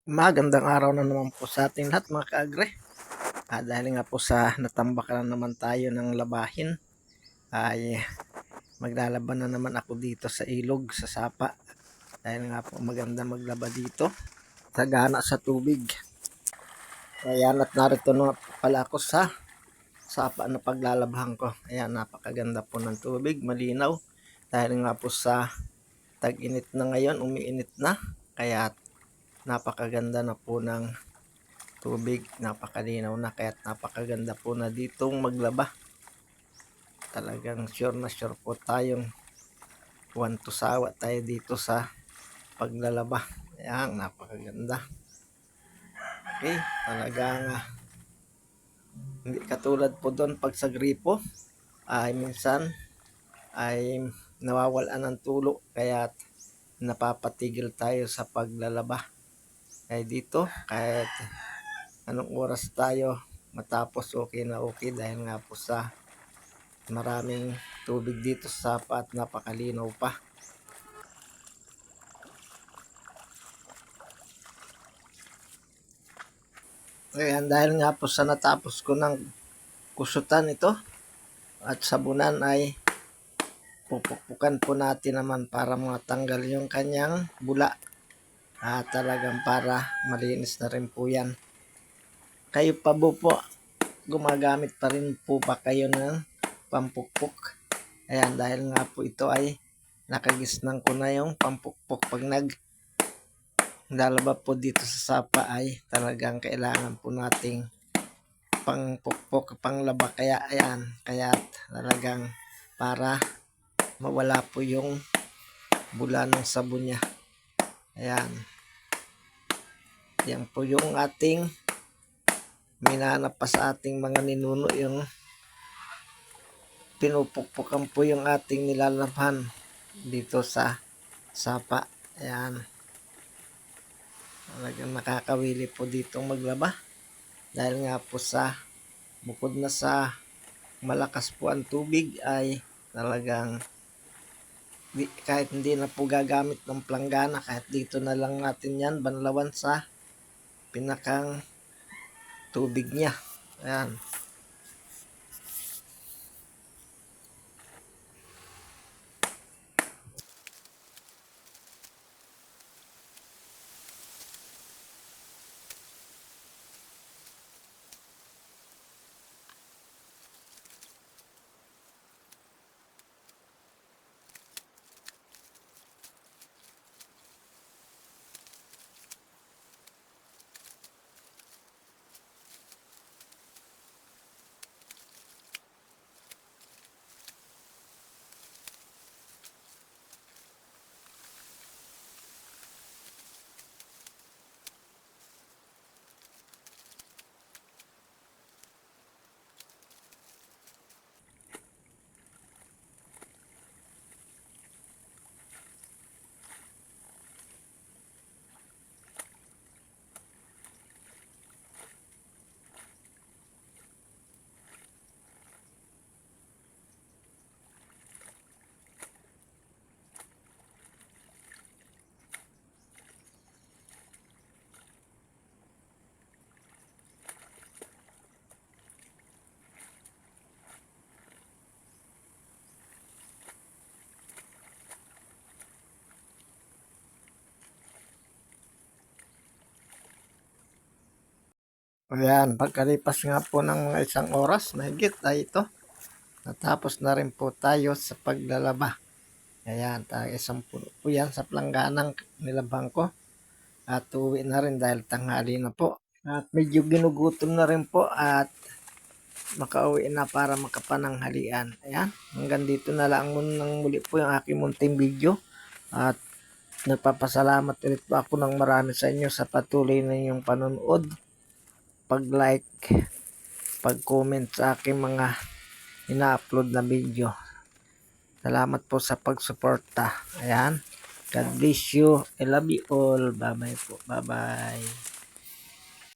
Magandang araw na naman po sa ating lahat mga kaagre. Dahil nga po sa natambakan na naman tayo ng labahin, ay maglalaban na naman ako dito sa ilog, sa sapa. Dahil nga po maganda maglaba dito, sagana sa tubig. Ayan, at narito na pala ako sa sapa na paglalabahan ko. Ayan, napakaganda po ng tubig, malinaw. Dahil nga po sa tag-init na ngayon, umiinit na. Kaya napakaganda na po ng tubig, napakalinaw na, kaya napakaganda po na ditong maglaba. Talagang sure na sure po tayong want to sawa tayo dito sa paglalaba. Ayan, napakaganda. Okay, talagang hindi katulad po doon pag sa gripo ay minsan ay nawawalan ng tulo, kaya napapatigil tayo sa paglalaba. Kaya dito kahit anong oras tayo matapos, okay na okay, dahil nga po sa maraming tubig dito sa sapa at napakalinaw pa. Ayan, dahil nga po sa natapos ko ng kusutan ito at sabunan, ay pupukpukan po natin naman para matanggal yung kanyang bula. Talagang para malinis na rin po yan. Kayo pa po, gumagamit pa rin po ba kayo ng pampukpok? Ayan, dahil nga po ito ay nakagisnan ko na yung pampukpok. Pag naglalaba po dito sa sapa ay talagang kailangan po nating pangpukpok, panglaba. Kaya ayan, kaya talagang para mawala po yung bula ng sabon niya. Ayan. Yan po yung ating minanap pa sa ating mga ninuno, yung pinupukpukan po yung ating nilalabhan dito sa sapa. Ayan. Talagang nakakawili po ditong maglaba. Dahil nga po sa bukod na sa malakas po ang tubig, ay talagang kahit hindi na po gagamit ng planggana, kahit dito na lang natin yan banlawan sa pinakang tubig niya. Ayan. Ayan, pagkalipas nga po ng mga isang oras mahigit, ay ito, natapos na rin po tayo sa paglalaba. Ayan, isang puno po yan sa plangganang nilabang ko. At uwi na rin dahil tanghali na po. At medyo ginugutom na rin po at makauwi na para makapananghalian. Ayan, hanggang dito na lang muna muli po yung aking munting video. At nagpapasalamat ulit po ako ng marami sa inyo sa patuloy na inyong panonood, pag-like, pag-comment sa aking mga ina-upload na video. Salamat po sa pagsuporta. Ayan. God bless you. I love you all. Bye-bye po. Bye-bye.